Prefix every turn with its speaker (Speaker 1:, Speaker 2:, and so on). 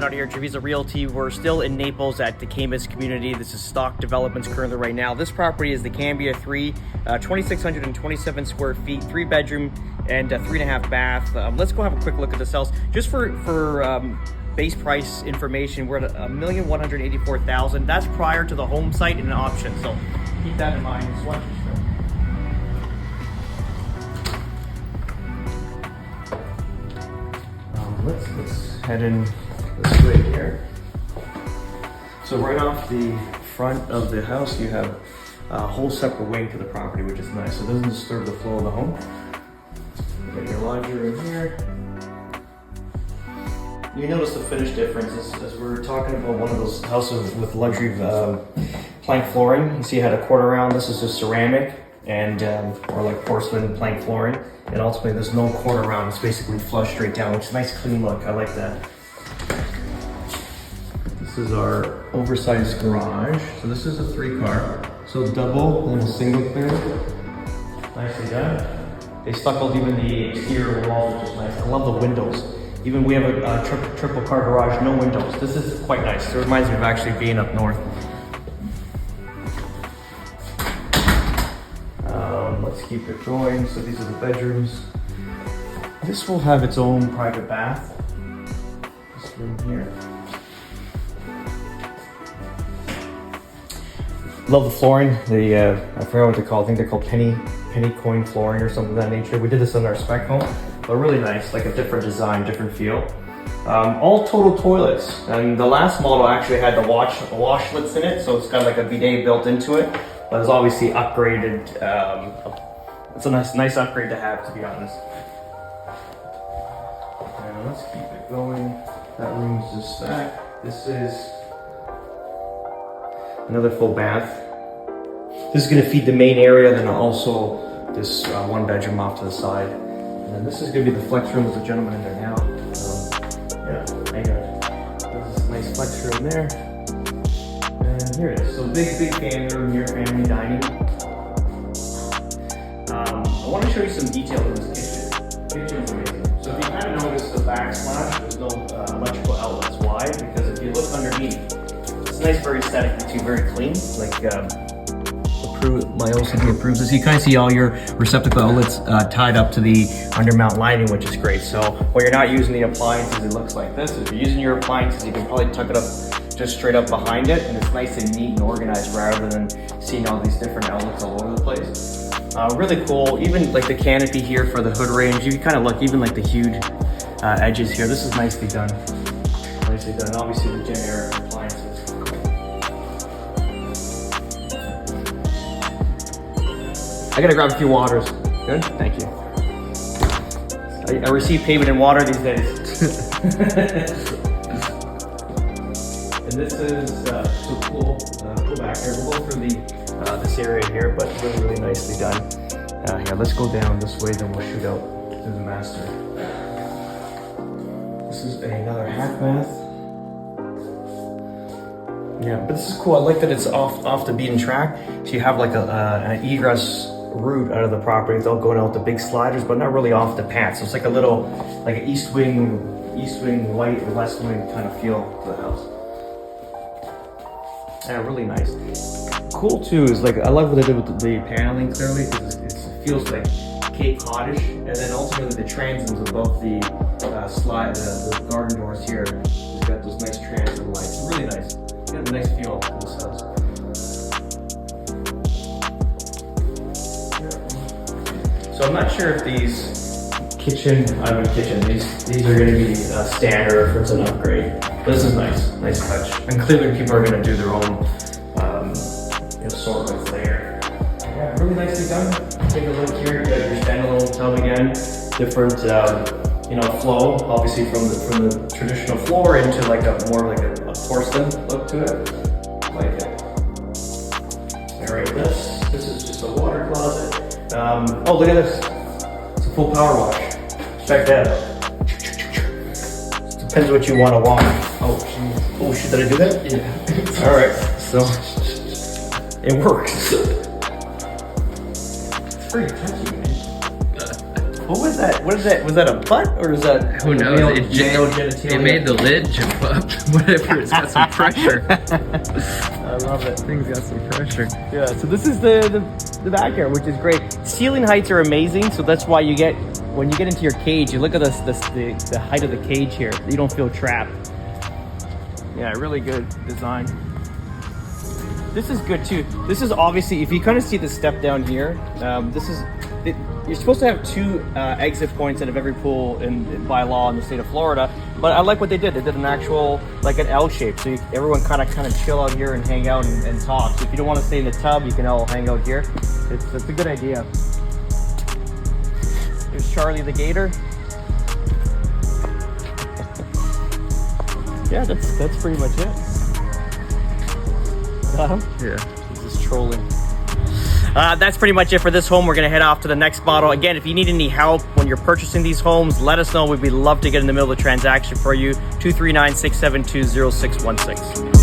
Speaker 1: shout out here, Trevisa Realty. We're still in Naples at the Caymas community. This is stock developments currently right now. This property is the Cambria III, 2,627 square feet, 3-bedroom and 3.5 bath. Let's go have a quick look at this house. Just for base price information, we're at $1,184,000. That's prior to the home site and an option, so keep that in mind. Let's head in this way here. So right off the front of the house, you have a whole separate wing to the property, which is nice. So it doesn't disturb the flow of the home. You got your laundry room here. You notice the finish difference as we're talking about one of those houses with luxury plank flooring. You see it had a quarter round. This is just ceramic and or like porcelain plank flooring. And ultimately there's no quarter round. It's basically flush straight down, which is a nice clean look. I like that. This is our oversized garage. So this is a 3-car. So double and a single clear. Nicely done. They stuccoed even the exterior wall, which is nice. I love the windows. Even we have a triple car garage, no windows. This is quite nice. It reminds me of actually being up north. Let's keep it going. So these are the bedrooms. This will have its own private bath. This room here. Love the flooring. I forgot what they're called. I think they're called penny coin flooring or something of that nature. We did this in our spec home, but really nice, like a different design, different feel. All total toilets, and the last model actually had the washlets in it, so it's got like a bidet built into it. But it's obviously upgraded. It's a nice upgrade to have, to be honest. And let's keep it going. That room's just that. This is another full bath. This is going to feed the main area, then also this 1-bedroom off to the side. And then this is going to be the flex room with the gentleman in there now. Yeah, hang on. There's this nice flex room there. And here it is. So big family room here, family dining. I want to show you some detail in this kitchen. Kitchen's amazing. So if you kind of notice the backsplash, there's no electrical outlets. Why? Because if you look underneath, it's nice, very aesthetically too, very clean. Like my OCD approves this. You kind of see all your receptacle outlets tied up to the undermount lighting, which is great. So when you're not using the appliances, it looks like this. If you're using your appliances, you can probably tuck it up just straight up behind it, and it's nice and neat and organized rather than seeing all these different outlets all over the place. Really cool. Even like the canopy here for the hood range, you can kind of look, even like the huge edges here. This is nicely done. Nicely done. And obviously the generic appliances. I gotta grab a few waters. Good? Thank you. I receive payment in water these days. And this is so cool. Go back here. We'll go through this area here, but really nicely done. Yeah, let's go down this way, then we'll shoot out through the master. This is another half bath. Yeah, but this is cool. I like that it's off the beaten track. So you have like an egress route out of the property without going out the big sliders, but not really off the path. So it's like a little, like an east wing light or west wing kind of feel to the house. Yeah, really nice. Cool too is like, I love what they did with the paneling clearly, because it feels like Cape Coddish, and then ultimately the transoms above the the garden doors here. It's got those nice transom lights. Really nice. It's got a nice feel to this house. Yeah. So I'm not sure if these these are going to be standard or if it's an upgrade. But this is nice touch. And clearly people are going to do their own assortments there. Yeah, really nicely done. Take a look here. You got your standalone tub again. Different, flow. Obviously from the traditional floor into like a porcelain look to it. Like it. All right, this is just a water closet. Oh, look at this. It's a full power wash. Check that out. Depends what you want to wash. Oh shit, did I do that? Yeah. All right, so. It works. It's pretty touchy, man. What was that? What is that? Was that a butt or is that?
Speaker 2: Who knows?
Speaker 1: Male
Speaker 2: It
Speaker 1: genitalia?
Speaker 2: made the lid jump up. Whatever. It's got some pressure.
Speaker 1: I love it.
Speaker 2: Thing's got some pressure.
Speaker 1: Yeah. So this is the backyard, which is great. Ceiling heights are amazing, so that's why you get when you get into your cage. You look at the height of the cage here. You don't feel trapped. Yeah, really good design. This is good too. This is obviously, if you kind of see the step down here, you're supposed to have 2 exit points out of every pool by law in the state of Florida. But I like what they did. They did an actual, like an L shape. So everyone kind of chill out here and hang out and talk. So if you don't want to stay in the tub, you can all hang out here. It's a good idea. There's Charlie the gator. Yeah, that's pretty much it.
Speaker 2: Yeah.
Speaker 1: He's just trolling. That's pretty much it for this home. We're gonna head off to the next model. Again, if you need any help when you're purchasing these homes, let us know. We'd love to get in the middle of the transaction for you. 239-672-0616.